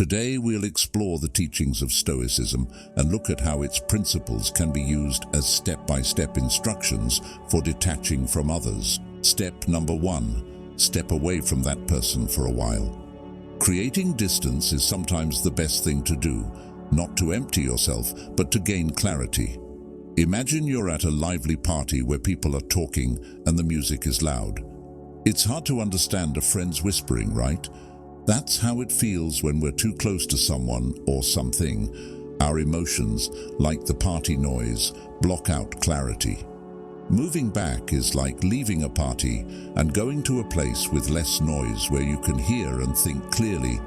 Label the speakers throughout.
Speaker 1: Today we'll explore the teachings of Stoicism and look at how its principles can be used as step-by-step instructions for detaching from others. Step number 1. Step away from that person for a while. Creating distance is sometimes the best thing to do, not to empty yourself, but to gain clarity. Imagine you're at a lively party where people are talking and the music is loud. It's hard to understand a friend's whispering, right? That's how it feels when we're too close to someone or something. Our emotions, like the party noise, block out clarity. Moving back is like leaving a party and going to a place with less noise where you can hear and think clearly.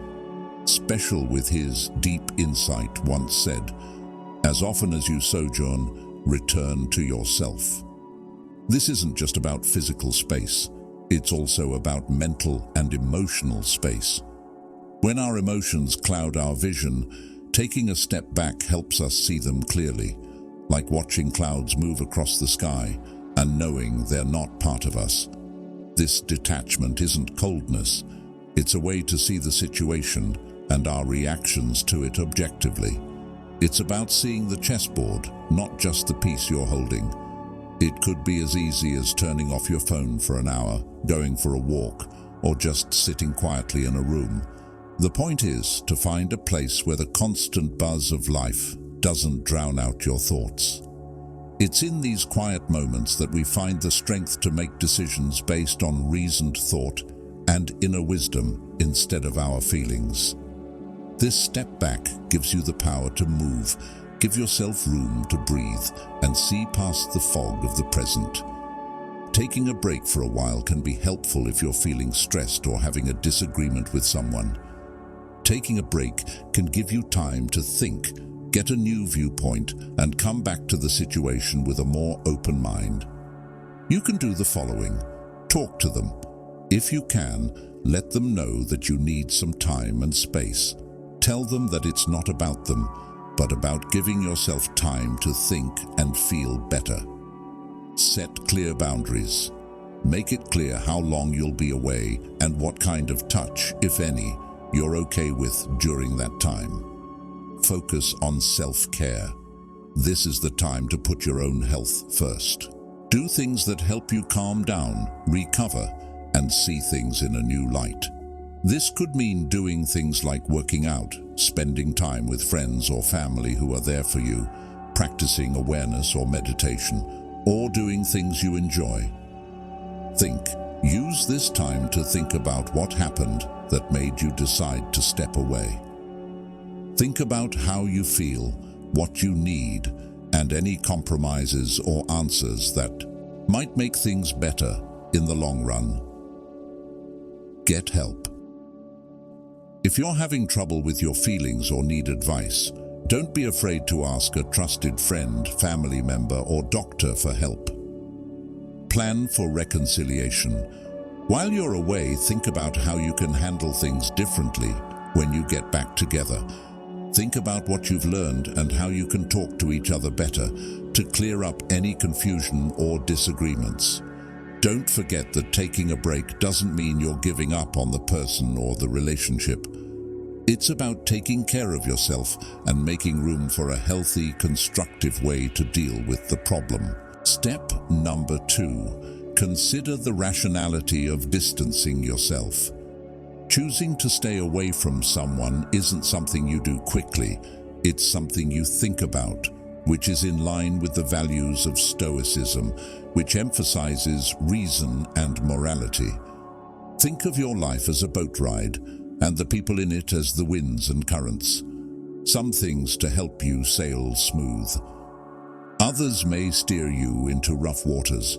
Speaker 1: Special with his deep insight once said, "As often as you sojourn, return to yourself." This isn't just about physical space. It's also about mental and emotional space. When our emotions cloud our vision, taking a step back helps us see them clearly, like watching clouds move across the sky and knowing they're not part of us. This detachment isn't coldness. It's a way to see the situation and our reactions to it objectively. It's about seeing the chessboard, not just the piece you're holding. It could be as easy as turning off your phone for an hour, going for a walk, or just sitting quietly in a room. The point is to find a place where the constant buzz of life doesn't drown out your thoughts. It's in these quiet moments that we find the strength to make decisions based on reasoned thought and inner wisdom instead of our feelings. This step back gives you the power to move, give yourself room to breathe, and see past the fog of the present. Taking a break for a while can be helpful if you're feeling stressed or having a disagreement with someone. Taking a break can give you time to think, get a new viewpoint, and come back to the situation with a more open mind. You can do the following. Talk to them. If you can, let them know that you need some time and space. Tell them that it's not about them, but about giving yourself time to think and feel better. Set clear boundaries. Make it clear how long you'll be away and what kind of touch, if any, you're okay with during that time. Focus on self-care. This is the time to put your own health first. Do things that help you calm down, recover, and see things in a new light. This could mean doing things like working out, spending time with friends or family who are there for you, practicing awareness or meditation, or doing things you enjoy. Think. Use this time to think about what happened that made you decide to step away. Think about how you feel, what you need, and any compromises or answers that might make things better in the long run. Get help. If you're having trouble with your feelings or need advice, don't be afraid to ask a trusted friend, family member, or doctor for help. Plan for reconciliation. While you're away, think about how you can handle things differently when you get back together. Think about what you've learned and how you can talk to each other better to clear up any confusion or disagreements. Don't forget that taking a break doesn't mean you're giving up on the person or the relationship. It's about taking care of yourself and making room for a healthy, constructive way to deal with the problem. Step number 2. Consider the rationality of distancing yourself. Choosing to stay away from someone isn't something you do quickly. It's something you think about, which is in line with the values of Stoicism, which emphasizes reason and morality. Think of your life as a boat ride, and the people in it as the winds and currents. Some things to help you sail smooth. Others may steer you into rough waters,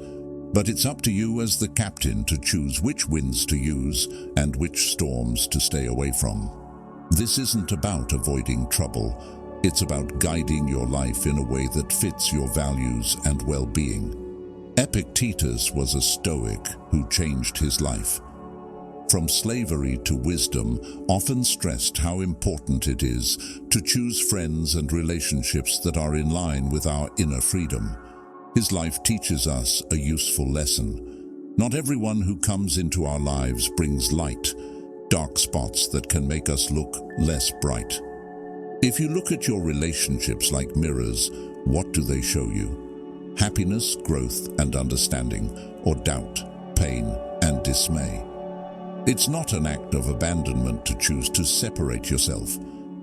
Speaker 1: but it's up to you as the captain to choose which winds to use and which storms to stay away from. This isn't about avoiding trouble. It's about guiding your life in a way that fits your values and well-being. Epictetus was a stoic who changed his life. From slavery to wisdom, often stressed how important it is to choose friends and relationships that are in line with our inner freedom. His life teaches us a useful lesson. Not everyone who comes into our lives brings light, dark spots that can make us look less bright. If you look at your relationships like mirrors, what do they show you? Happiness, growth, and understanding, or doubt, pain, and dismay? It's not an act of abandonment to choose to separate yourself.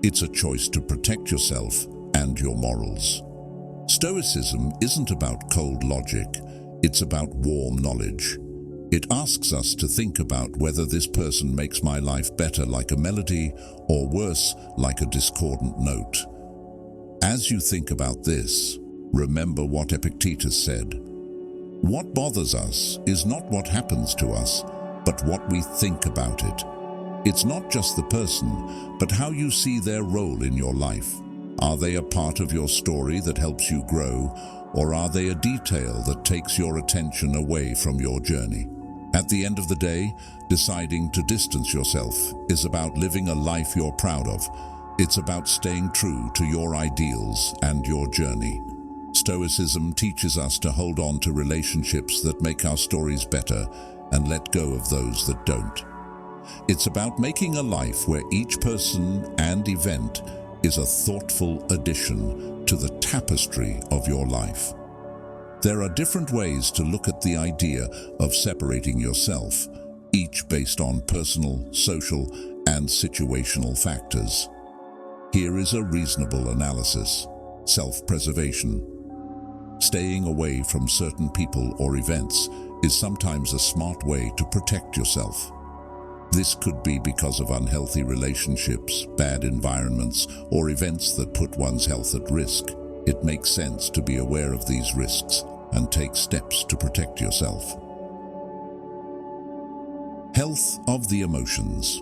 Speaker 1: It's a choice to protect yourself and your morals. Stoicism isn't about cold logic, it's about warm knowledge. It asks us to think about whether this person makes my life better like a melody or worse like a discordant note. As you think about this, remember what Epictetus said. What bothers us is not what happens to us, but what we think about it. It's not just the person, but how you see their role in your life. Are they a part of your story that helps you grow, or are they a detail that takes your attention away from your journey? At the end of the day, deciding to distance yourself is about living a life you're proud of. It's about staying true to your ideals and your journey. Stoicism teaches us to hold on to relationships that make our stories better and let go of those that don't. It's about making a life where each person and event is a thoughtful addition to the tapestry of your life. There are different ways to look at the idea of separating yourself, each based on personal, social, and situational factors. Here is a reasonable analysis. Self-preservation. Staying away from certain people or events is sometimes a smart way to protect yourself. This could be because of unhealthy relationships, bad environments, or events that put one's health at risk. It makes sense to be aware of these risks and take steps to protect yourself. Health of the emotions.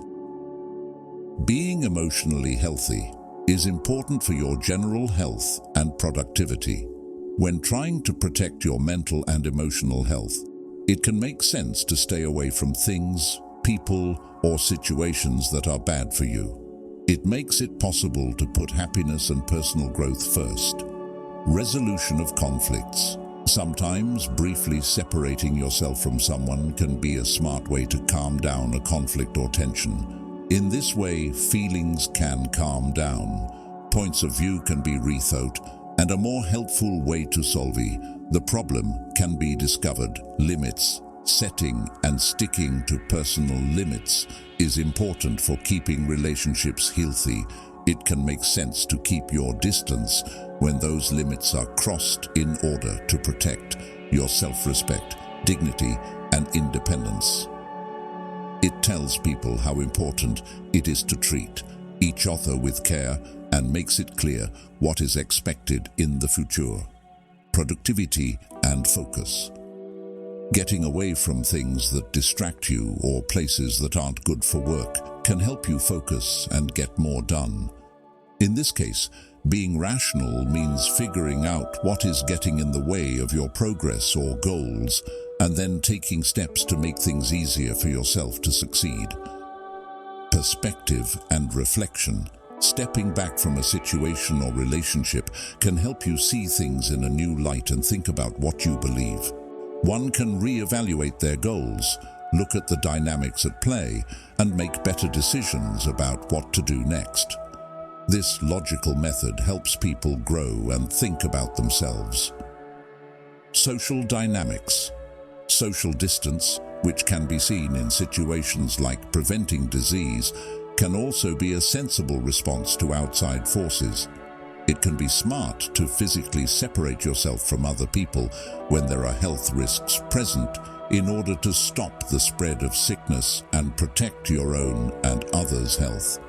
Speaker 1: Being emotionally healthy is important for your general health and productivity. When trying to protect your mental and emotional health, it can make sense to stay away from things, people, or situations that are bad for you. It makes it possible to put happiness and personal growth first. Resolution of conflicts. Sometimes briefly separating yourself from someone can be a smart way to calm down a conflict or tension. In this way, feelings can calm down, points of view can be rethought, and a more helpful way to solve the problem can be discovered. Limits. Setting and sticking to personal limits is important for keeping relationships healthy. It can make sense to keep your distance when those limits are crossed in order to protect your self-respect, dignity, and independence. It tells people how important it is to treat each other with care and makes it clear what is expected in the future. Productivity and focus. Getting away from things that distract you or places that aren't good for work can help you focus and get more done. In this case, being rational means figuring out what is getting in the way of your progress or goals, and then taking steps to make things easier for yourself to succeed. Perspective and reflection. Stepping back from a situation or relationship can help you see things in a new light and think about what you believe. One can re-evaluate their goals, look at the dynamics at play, and make better decisions about what to do next. This logical method helps people grow and think about themselves. Social dynamics. Social distance, which can be seen in situations like preventing disease, can also be a sensible response to outside forces. It can be smart to physically separate yourself from other people when there are health risks present in order to stop the spread of sickness and protect your own and others' health.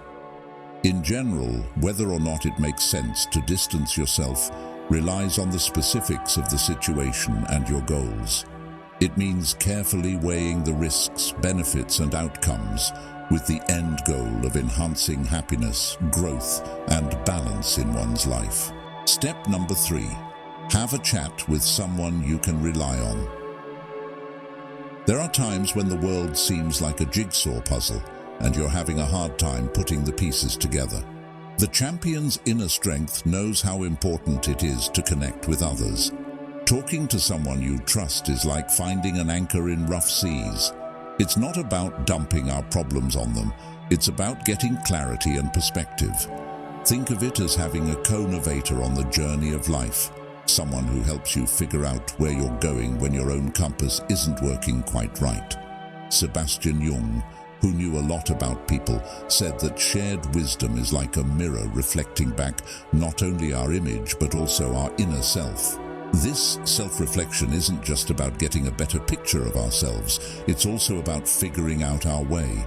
Speaker 1: In general, whether or not it makes sense to distance yourself relies on the specifics of the situation and your goals. It means carefully weighing the risks, benefits, and outcomes with the end goal of enhancing happiness, growth, and balance in one's life. Step number 3. Have a chat with someone you can rely on. There are times when the world seems like a jigsaw puzzle and you're having a hard time putting the pieces together. The champion's inner strength knows how important it is to connect with others. Talking to someone you trust is like finding an anchor in rough seas. It's not about dumping our problems on them. It's about getting clarity and perspective. Think of it as having a co-innovator on the journey of life, someone who helps you figure out where you're going when your own compass isn't working quite right. Sebastian Jung, who knew a lot about people, said that shared wisdom is like a mirror reflecting back not only our image but also our inner self. This self-reflection isn't just about getting a better picture of ourselves, it's also about figuring out our way.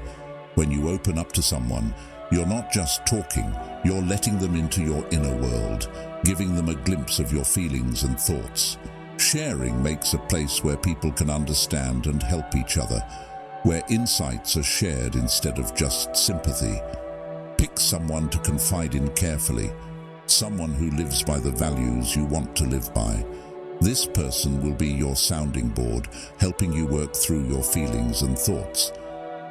Speaker 1: When you open up to someone, you're not just talking, you're letting them into your inner world, giving them a glimpse of your feelings and thoughts. Sharing makes a place where people can understand and help each other, where insights are shared instead of just sympathy. Pick someone to confide in carefully, someone who lives by the values you want to live by. This person will be your sounding board, helping you work through your feelings and thoughts.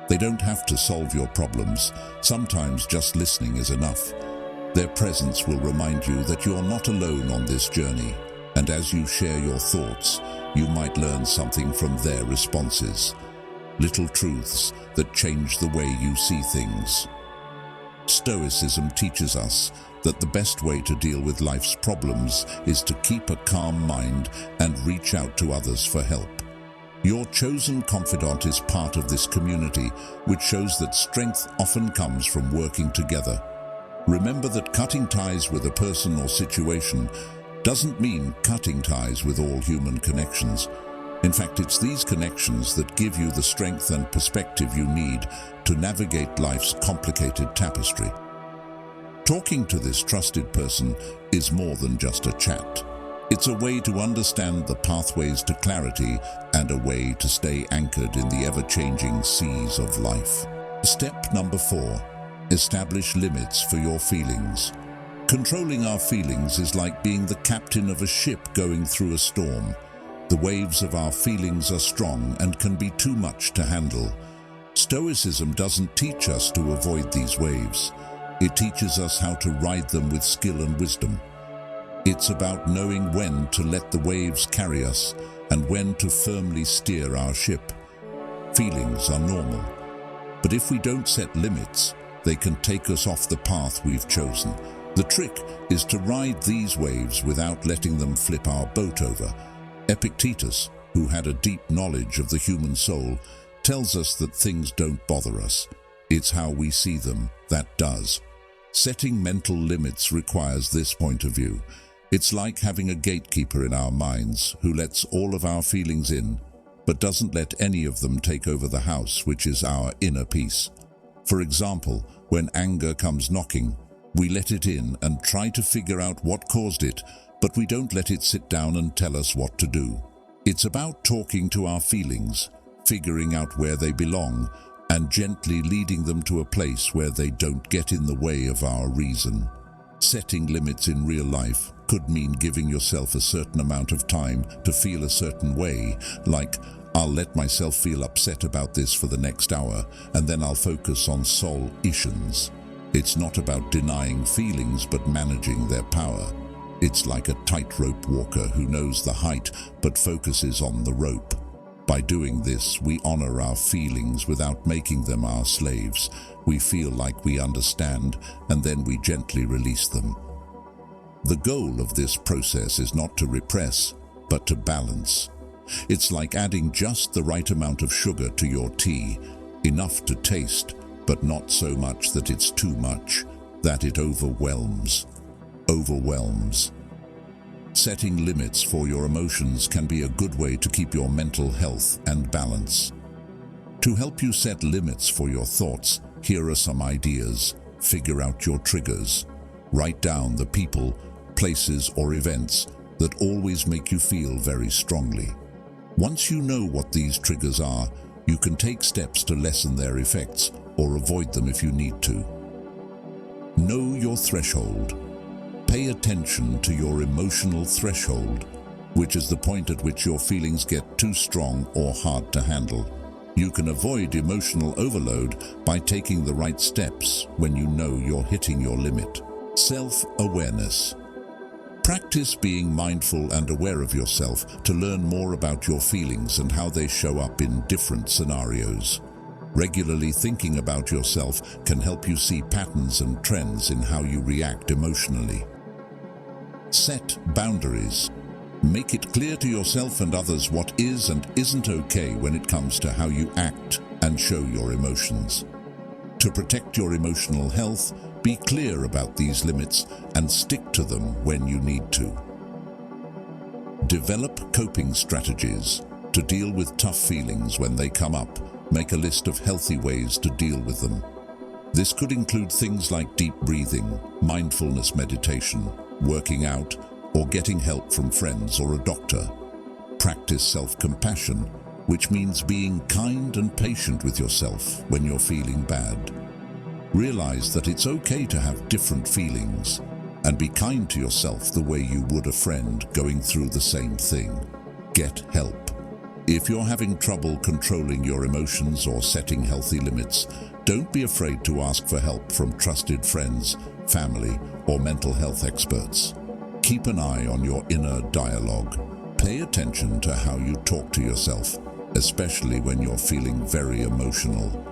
Speaker 1: They don't have to solve your problems. Sometimes just listening is enough. Their presence will remind you that you're not alone on this journey, and as you share your thoughts, you might learn something from their responses. Little truths that change the way you see things. Stoicism teaches us that the best way to deal with life's problems is to keep a calm mind and reach out to others for help. Your chosen confidant is part of this community, which shows that strength often comes from working together. Remember that cutting ties with a person or situation doesn't mean cutting ties with all human connections. In fact, it's these connections that give you the strength and perspective you need to navigate life's complicated tapestry. Talking to this trusted person is more than just a chat. It's a way to understand the pathways to clarity and a way to stay anchored in the ever-changing seas of life. Step number 4. Establish limits for your feelings. Controlling our feelings is like being the captain of a ship going through a storm. The waves of our feelings are strong and can be too much to handle. Stoicism doesn't teach us to avoid these waves. It teaches us how to ride them with skill and wisdom. It's about knowing when to let the waves carry us and when to firmly steer our ship. Feelings are normal, but if we don't set limits, they can take us off the path we've chosen. The trick is to ride these waves without letting them flip our boat over. Epictetus, who had a deep knowledge of the human soul, tells us that things don't bother us. It's how we see them that does. Setting mental limits requires this point of view. It's like having a gatekeeper in our minds who lets all of our feelings in, but doesn't let any of them take over the house, which is our inner peace. For example, when anger comes knocking, we let it in and try to figure out what caused it, but we don't let it sit down and tell us what to do. It's about talking to our feelings, figuring out where they belong, and gently leading them to a place where they don't get in the way of our reason. Setting limits in real life could mean giving yourself a certain amount of time to feel a certain way, like, I'll let myself feel upset about this for the next hour, and then I'll focus on solutions. It's not about denying feelings, but managing their power. It's like a tightrope walker who knows the height, but focuses on the rope. By doing this, we honor our feelings without making them our slaves. We feel like we understand, and then we gently release them. The goal of this process is not to repress, but to balance. It's like adding just the right amount of sugar to your tea, enough to taste, but not so much that it's too much, that it overwhelms. Setting limits for your emotions can be a good way to keep your mental health and balance. To help you set limits for your thoughts, here are some ideas. Figure out your triggers. Write down the people, places, or events that always make you feel very strongly. Once you know what these triggers are, you can take steps to lessen their effects or avoid them if you need to. Know your threshold. Pay attention to your emotional threshold, which is the point at which your feelings get too strong or hard to handle. You can avoid emotional overload by taking the right steps when you know you're hitting your limit. Self-awareness. Practice being mindful and aware of yourself to learn more about your feelings and how they show up in different scenarios. Regularly thinking about yourself can help you see patterns and trends in how you react emotionally. Set boundaries. Make it clear to yourself and others what is and isn't okay when it comes to how you act and show your emotions. To protect your emotional health, be clear about these limits and stick to them when you need to. Develop coping strategies. To deal with tough feelings when they come up, make a list of healthy ways to deal with them. This could include things like deep breathing, mindfulness meditation, working out, or getting help from friends or a doctor. Practice self-compassion, which means being kind and patient with yourself when you're feeling bad. Realize that it's okay to have different feelings, and be kind to yourself the way you would a friend going through the same thing. Get help. If you're having trouble controlling your emotions or setting healthy limits, don't be afraid to ask for help from trusted friends, family, or mental health experts. Keep an eye on your inner dialogue. Pay attention to how you talk to yourself, especially when you're feeling very emotional.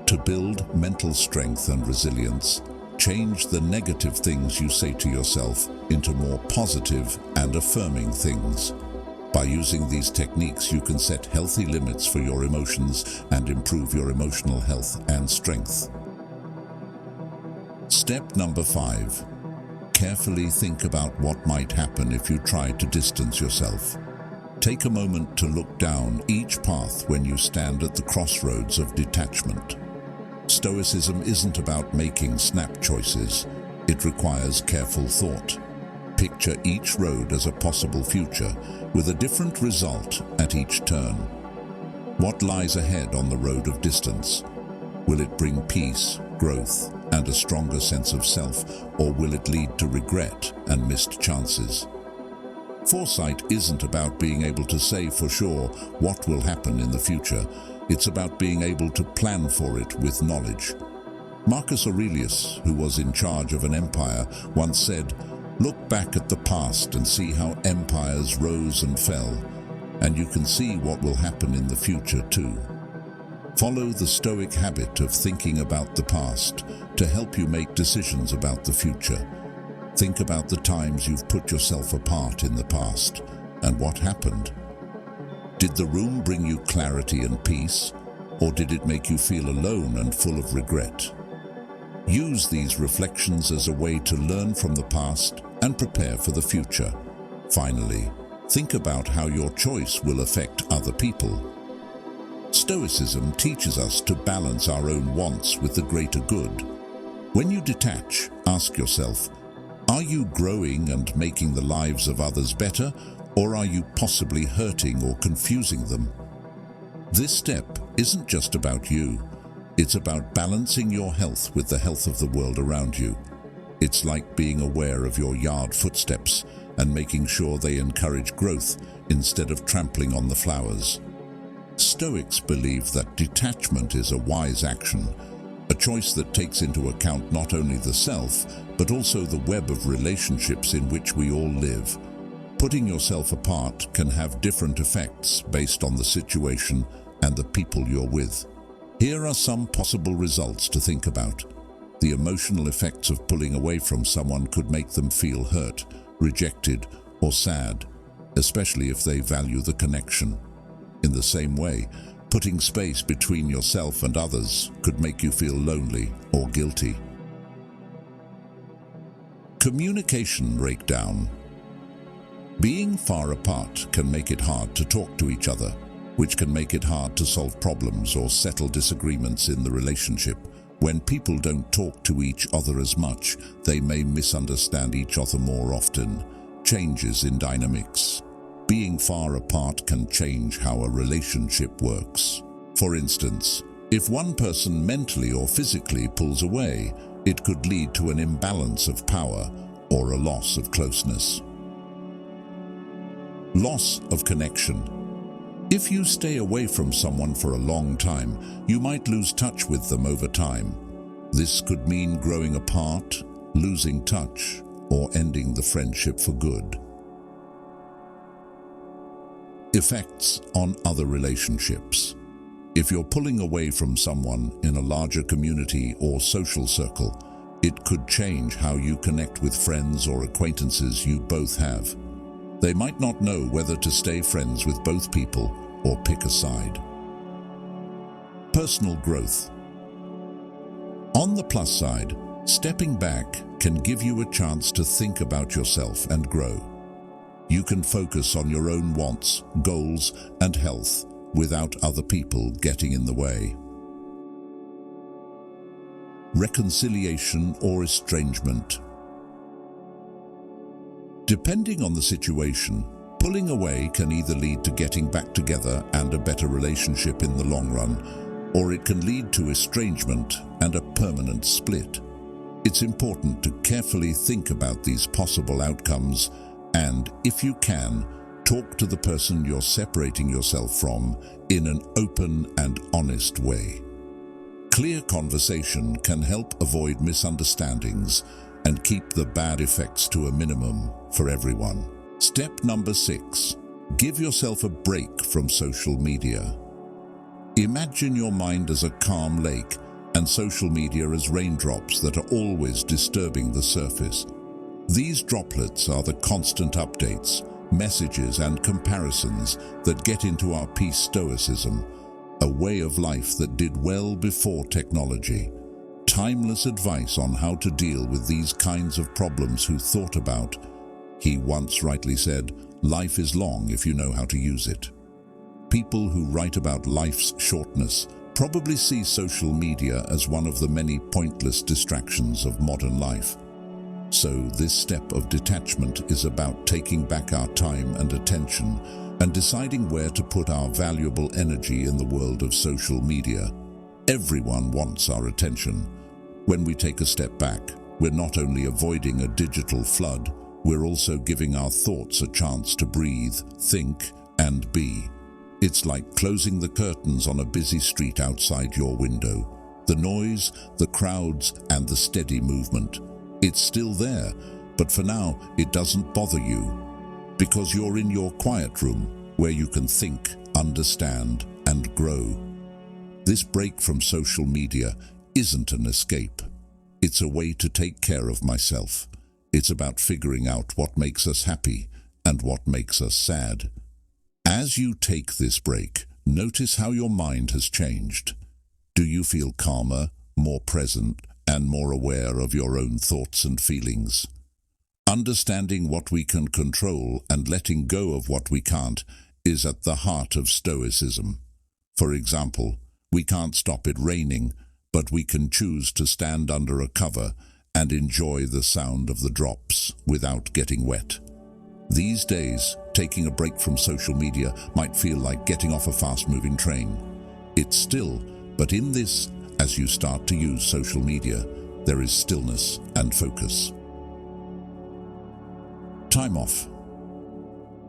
Speaker 1: To build mental strength and resilience, change the negative things you say to yourself into more positive and affirming things. By using these techniques, you can set healthy limits for your emotions and improve your emotional health and strength. Step number 5. Carefully think about what might happen if you try to distance yourself. Take a moment to look down each path when you stand at the crossroads of detachment. Stoicism isn't about making snap choices. It requires careful thought. Picture each road as a possible future, with a different result at each turn. What lies ahead on the road of distance? Will it bring peace, growth, and a stronger sense of self, or will it lead to regret and missed chances? Foresight isn't about being able to say for sure what will happen in the future. It's about being able to plan for it with knowledge. Marcus Aurelius, who was in charge of an empire, once said, "Look back at the past and see how empires rose and fell, and you can see what will happen in the future too." Follow the stoic habit of thinking about the past to help you make decisions about the future. Think about the times you've put yourself apart in the past and what happened. Did the room bring you clarity and peace, or did it make you feel alone and full of regret? Use these reflections as a way to learn from the past and prepare for the future. Finally, think about how your choice will affect other people. Stoicism teaches us to balance our own wants with the greater good. When you detach, ask yourself, are you growing and making the lives of others better, or are you possibly hurting or confusing them? This step isn't just about you. It's about balancing your health with the health of the world around you. It's like being aware of your yard footsteps and making sure they encourage growth instead of trampling on the flowers. Stoics believe that detachment is a wise action, a choice that takes into account not only the self, but also the web of relationships in which we all live. Putting yourself apart can have different effects based on the situation and the people you're with. Here are some possible results to think about. The emotional effects of pulling away from someone could make them feel hurt, rejected, or sad, especially if they value the connection. In the same way, putting space between yourself and others could make you feel lonely or guilty. Communication breakdown. Being far apart can make it hard to talk to each other, which can make it hard to solve problems or settle disagreements in the relationship. When people don't talk to each other as much, they may misunderstand each other more often. Changes in dynamics. Being far apart can change how a relationship works. For instance, if one person mentally or physically pulls away, it could lead to an imbalance of power or a loss of closeness. Loss of connection. If you stay away from someone for a long time, you might lose touch with them over time. This could mean growing apart, losing touch, or ending the friendship for good. Effects on other relationships. If you're pulling away from someone in a larger community or social circle, it could change how you connect with friends or acquaintances you both have. They might not know whether to stay friends with both people or pick a side. Personal growth. On the plus side, stepping back can give you a chance to think about yourself and grow. You can focus on your own wants, goals, and health without other people getting in the way. Reconciliation or estrangement. Depending on the situation, pulling away can either lead to getting back together and a better relationship in the long run, or it can lead to estrangement and a permanent split. It's important to carefully think about these possible outcomes and, if you can, talk to the person you're separating yourself from in an open and honest way. Clear conversation can help avoid misunderstandings and keep the bad effects to a minimum for everyone. Step number 6. Give yourself a break from social media. Imagine your mind as a calm lake and social media as raindrops that are always disturbing the surface. These droplets are the constant updates, messages and comparisons that get into our peace stoicism, a way of life that did well before technology. Timeless advice on how to deal with these kinds of problems. Who thought about? He once rightly said, "Life is long if you know how to use it." People who write about life's shortness probably see social media as one of the many pointless distractions of modern life. So this step of detachment is about taking back our time and attention and deciding where to put our valuable energy in the world of social media. Everyone wants our attention. When we take a step back, we're not only avoiding a digital flood, we're also giving our thoughts a chance to breathe, think, and be. It's like closing the curtains on a busy street outside your window. The noise, the crowds, and the steady movement. It's still there, but for now, it doesn't bother you, because you're in your quiet room where you can think, understand, and grow. This break from social media isn't an escape. It's a way to take care of myself. It's about figuring out what makes us happy and what makes us sad. As you take this break, notice how your mind has changed. Do you feel calmer, more present, and more aware of your own thoughts and feelings? Understanding what we can control and letting go of what we can't is at the heart of stoicism. For example, we can't stop it raining, but we can choose to stand under a cover and enjoy the sound of the drops without getting wet. These days, taking a break from social media might feel like getting off a fast-moving train. It's still, but in this, as you start to use social media, there is stillness and focus. Time off.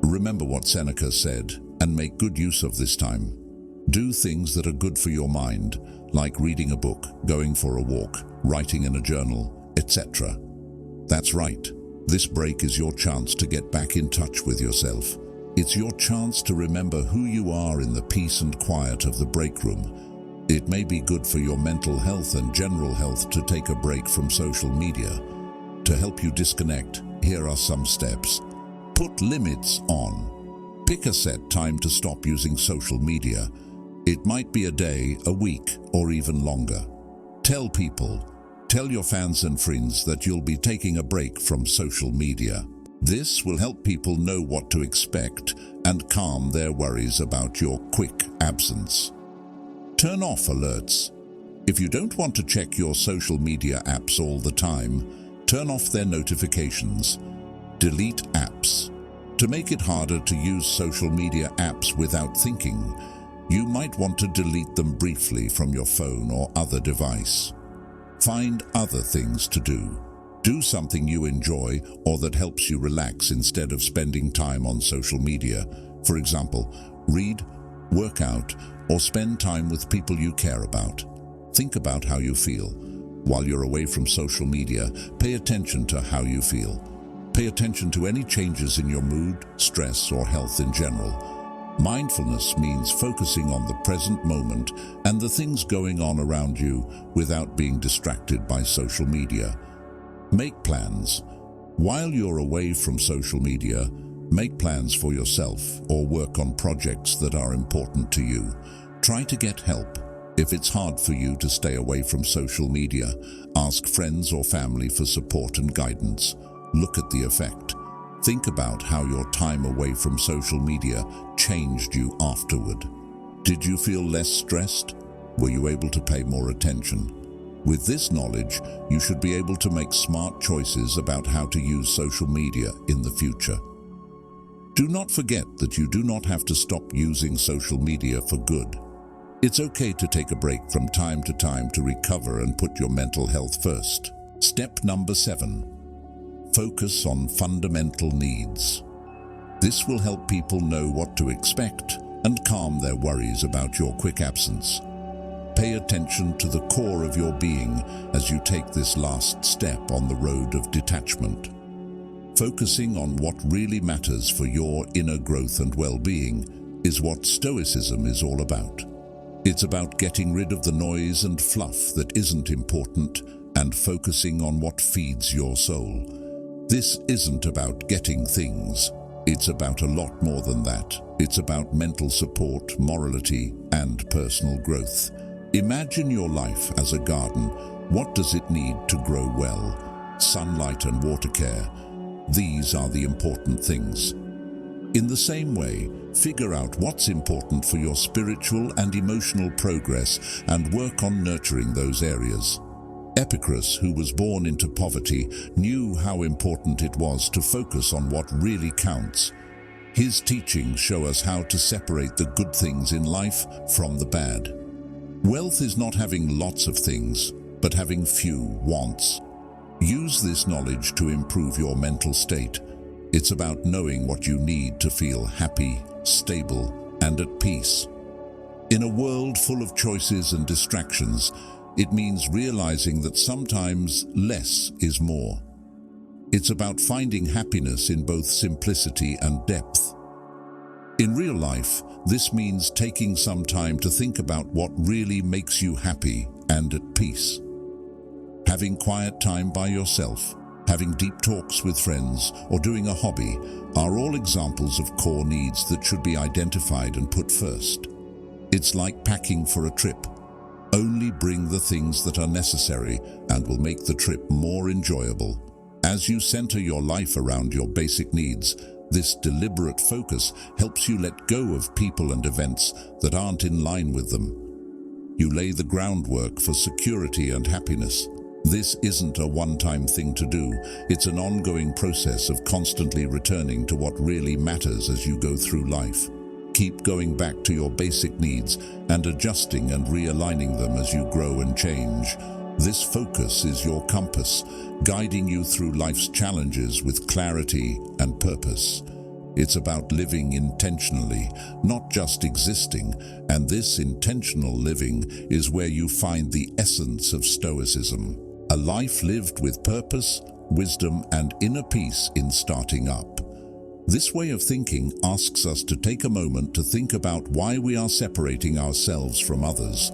Speaker 1: Remember what Seneca said and make good use of this time. Do things that are good for your mind, like reading a book, going for a walk, writing in a journal, etc. That's right. This break is your chance to get back in touch with yourself. It's your chance to remember who you are in the peace and quiet of the break room. It may be good for your mental health and general health to take a break from social media. To help you disconnect, here are some steps. Put limits on. Pick a set time to stop using social media. It might be a day, a week, or even longer. Tell people. Tell your fans and friends that you'll be taking a break from social media. This will help people know what to expect and calm their worries about your quick absence. Turn off alerts. If you don't want to check your social media apps all the time, turn off their notifications. Delete apps. To make it harder to use social media apps without thinking, you might want to delete them briefly from your phone or other device. Find other things to do. Do something you enjoy or that helps you relax instead of spending time on social media. For example, read, work out, or spend time with people you care about. Think about how you feel. While you're away from social media, pay attention to how you feel. Pay attention to any changes in your mood, stress, or health in general. Mindfulness means focusing on the present moment and the things going on around you without being distracted by social media. Make plans. While you're away from social media, make plans for yourself or work on projects that are important to you. Try to get help. If it's hard for you to stay away from social media, ask friends or family for support and guidance. Look at the effect. Think about how your time away from social media changed you afterward. Did you feel less stressed? Were you able to pay more attention? With this knowledge, you should be able to make smart choices about how to use social media in the future. Do not forget that you do not have to stop using social media for good. It's okay to take a break from time to time to recover and put your mental health first. Step number 7. Focus on fundamental needs. This will help people know what to expect and calm their worries about your quick absence. Pay attention to the core of your being as you take this last step on the road of detachment. Focusing on what really matters for your inner growth and well-being is what Stoicism is all about. It's about getting rid of the noise and fluff that isn't important and focusing on what feeds your soul. This isn't about getting things. It's about a lot more than that. It's about mental support, morality, and personal growth. Imagine your life as a garden. What does it need to grow well? Sunlight and water care. These are the important things. In the same way, figure out what's important for your spiritual and emotional progress and work on nurturing those areas. Epicurus, who was born into poverty, knew how important it was to focus on what really counts. His teachings show us how to separate the good things in life from the bad. Wealth is not having lots of things, but having few wants. Use this knowledge to improve your mental state. It's about knowing what you need to feel happy, stable, and at peace. In a world full of choices and distractions, it means realizing that sometimes less is more. It's about finding happiness in both simplicity and depth. In real life, this means taking some time to think about what really makes you happy and at peace. Having quiet time by yourself, having deep talks with friends, or doing a hobby are all examples of core needs that should be identified and put first. It's like packing for a trip. Only bring the things that are necessary and will make the trip more enjoyable. As you center your life around your basic needs, this deliberate focus helps you let go of people and events that aren't in line with them. You lay the groundwork for security and happiness. This isn't a one-time thing to do. It's an ongoing process of constantly returning to what really matters as you go through life. Keep going back to your basic needs and adjusting and realigning them as you grow and change. This focus is your compass, guiding you through life's challenges with clarity and purpose. It's about living intentionally, not just existing, and this intentional living is where you find the essence of Stoicism. A life lived with purpose, wisdom, and inner peace in starting up. This way of thinking asks us to take a moment to think about why we are separating ourselves from others,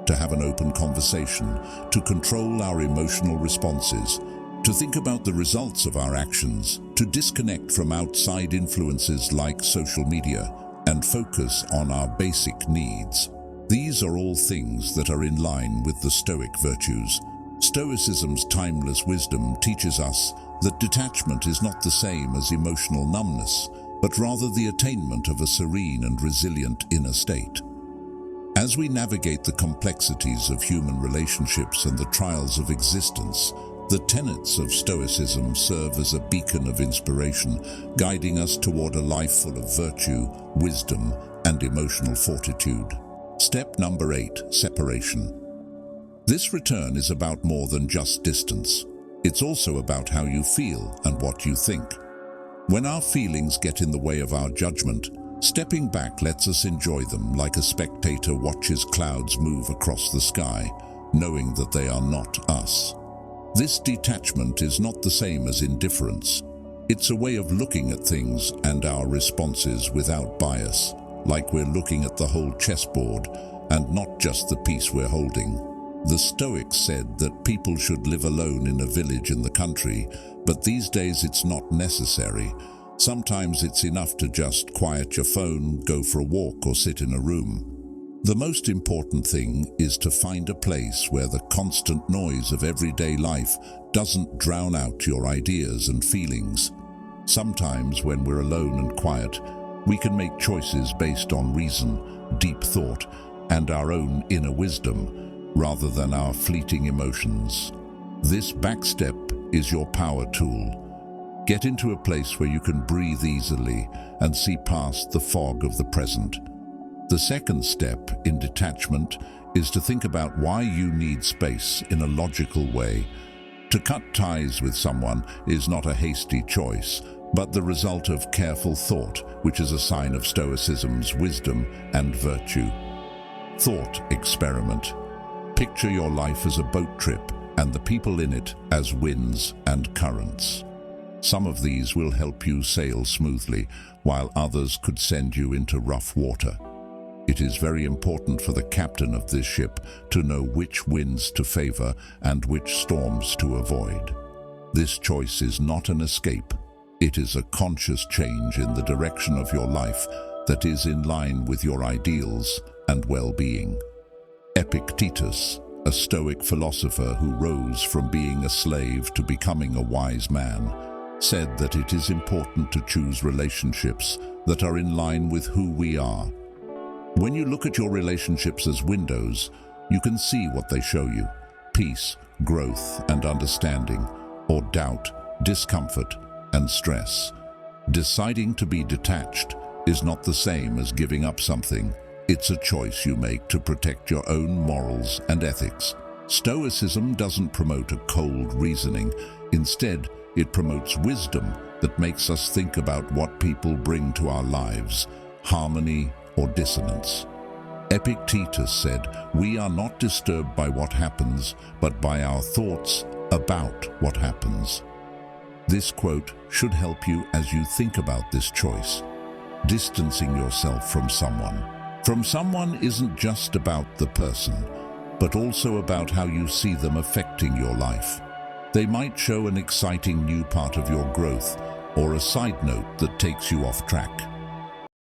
Speaker 1: to have an open conversation, to control our emotional responses, to think about the results of our actions, to disconnect from outside influences like social media, and focus on our basic needs. These are all things that are in line with the Stoic virtues. Stoicism's timeless wisdom teaches us that detachment is not the same as emotional numbness, but rather the attainment of a serene and resilient inner state. As we navigate the complexities of human relationships and the trials of existence, the tenets of Stoicism serve as a beacon of inspiration, guiding us toward a life full of virtue, wisdom, and emotional fortitude. Step number 8, separation. This return is about more than just distance. It's also about how you feel and what you think. When our feelings get in the way of our judgment, stepping back lets us enjoy them like a spectator watches clouds move across the sky, knowing that they are not us. This detachment is not the same as indifference. It's a way of looking at things and our responses without bias, like we're looking at the whole chessboard and not just the piece we're holding. The Stoics said that people should live alone in a village in the country, but these days it's not necessary. Sometimes it's enough to just quiet your phone, go for a walk, or sit in a room. The most important thing is to find a place where the constant noise of everyday life doesn't drown out your ideas and feelings. Sometimes when we're alone and quiet, we can make choices based on reason, deep thought, and our own inner wisdom, rather than our fleeting emotions. This backstep is your power tool. Get into a place where you can breathe easily and see past the fog of the present. The second step in detachment is to think about why you need space in a logical way. To cut ties with someone is not a hasty choice, but the result of careful thought, which is a sign of Stoicism's wisdom and virtue. Thought experiment. Picture your life as a boat trip and the people in it as winds and currents. Some of these will help you sail smoothly, while others could send you into rough water. It is very important for the captain of this ship to know which winds to favor and which storms to avoid. This choice is not an escape. It is a conscious change in the direction of your life that is in line with your ideals and well-being. Epictetus, a Stoic philosopher who rose from being a slave to becoming a wise man, said that it is important to choose relationships that are in line with who we are. When you look at your relationships as windows, you can see what they show you: peace, growth, and understanding, or doubt, discomfort, and stress. Deciding to be detached is not the same as giving up something. It's a choice you make to protect your own morals and ethics. Stoicism doesn't promote a cold reasoning. Instead, it promotes wisdom that makes us think about what people bring to our lives, harmony or dissonance. Epictetus said, "We are not disturbed by what happens, but by our thoughts about what happens." This quote should help you as you think about this choice. Distancing yourself from someone isn't just about the person, but also about how you see them affecting your life. They might show an exciting new part of your growth or a side note that takes you off track.